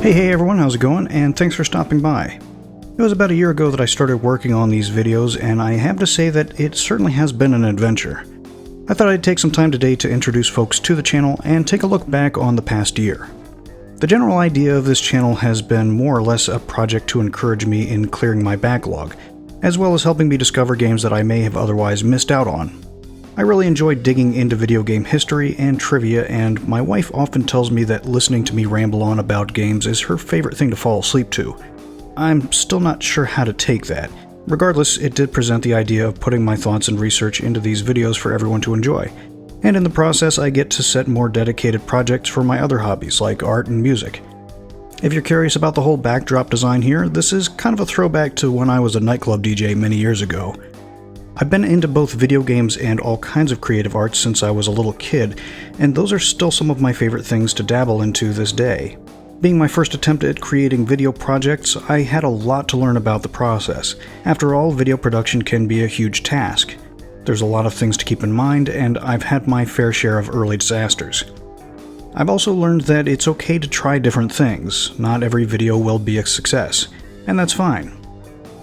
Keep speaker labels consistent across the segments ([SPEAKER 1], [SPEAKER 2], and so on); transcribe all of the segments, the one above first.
[SPEAKER 1] Hey everyone, how's it going? And thanks for stopping by. It was about a year ago that I started working on these videos, and I have to say that it certainly has been an adventure. I thought I'd take some time today to introduce folks to the channel and take a look back on the past year. The general idea of this channel has been more or less a project to encourage me in clearing my backlog, as well as helping me discover games that I may have otherwise missed out on. I really enjoy digging into video game history and trivia, and my wife often tells me that listening to me ramble on about games is her favorite thing to fall asleep to. I'm still not sure how to take that. Regardless, it did present the idea of putting my thoughts and research into these videos for everyone to enjoy. And in the process, I get to set more dedicated projects for my other hobbies like art and music. If you're curious about the whole backdrop design here, this is kind of a throwback to when I was a nightclub DJ many years ago. I've been into both video games and all kinds of creative arts since I was a little kid, and those are still some of my favorite things to dabble into this day. Being my first attempt at creating video projects, I had a lot to learn about the process. After all, video production can be a huge task. There's a lot of things to keep in mind, and I've had my fair share of early disasters. I've also learned that it's okay to try different things. Not every video will be a success, and that's fine.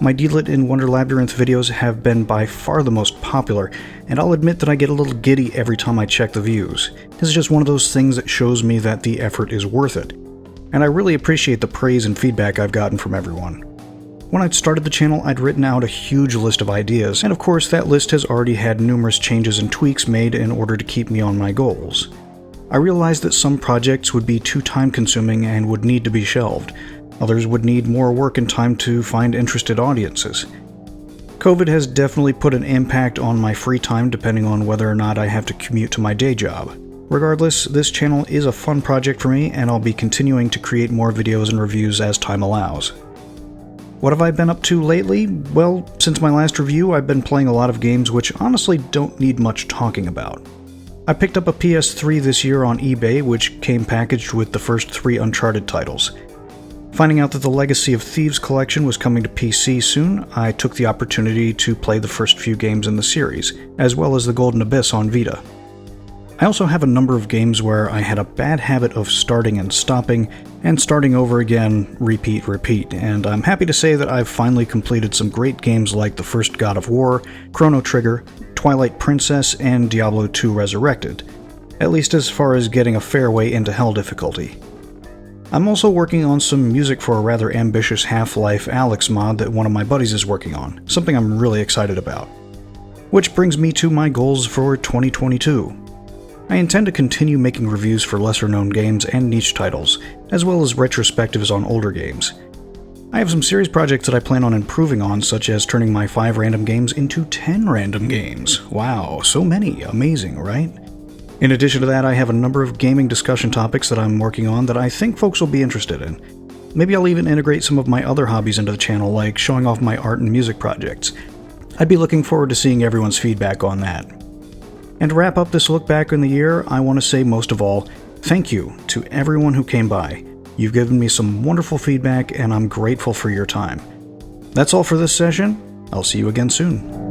[SPEAKER 1] My D-Lit in Wonder Labyrinth videos have been by far the most popular, and I'll admit that I get a little giddy every time I check the views. This is just one of those things that shows me that the effort is worth it. And I really appreciate the praise and feedback I've gotten from everyone. When I'd started the channel, I'd written out a huge list of ideas, and of course that list has already had numerous changes and tweaks made in order to keep me on my goals. I realized that some projects would be too time-consuming and would need to be shelved. Others would need more work and time to find interested audiences. COVID has definitely put an impact on my free time depending on whether or not I have to commute to my day job. Regardless, this channel is a fun project for me, and I'll be continuing to create more videos and reviews as time allows. What have I been up to lately? Well, since my last review, I've been playing a lot of games which honestly don't need much talking about. I picked up a PS3 this year on eBay, which came packaged with the first 3 Uncharted titles. Finding out that the Legacy of Thieves collection was coming to PC soon, I took the opportunity to play the first few games in the series, as well as the Golden Abyss on Vita. I also have a number of games where I had a bad habit of starting and stopping, and starting over again, repeat, and I'm happy to say that I've finally completed some great games like the first God of War, Chrono Trigger, Twilight Princess, and Diablo II Resurrected, at least as far as getting a fair way into Hell difficulty. I'm also working on some music for a rather ambitious Half-Life Alyx mod that one of my buddies is working on, something I'm really excited about. Which brings me to my goals for 2022. I intend to continue making reviews for lesser-known games and niche titles, as well as retrospectives on older games. I have some serious projects that I plan on improving on, such as turning my 5 random games into 10 random games. Wow, so many. Amazing, right? In addition to that, I have a number of gaming discussion topics that I'm working on that I think folks will be interested in. Maybe I'll even integrate some of my other hobbies into the channel, like showing off my art and music projects. I'd be looking forward to seeing everyone's feedback on that. And to wrap up this look back in the year, I want to say most of all, thank you to everyone who came by. You've given me some wonderful feedback, and I'm grateful for your time. That's all for this session. I'll see you again soon.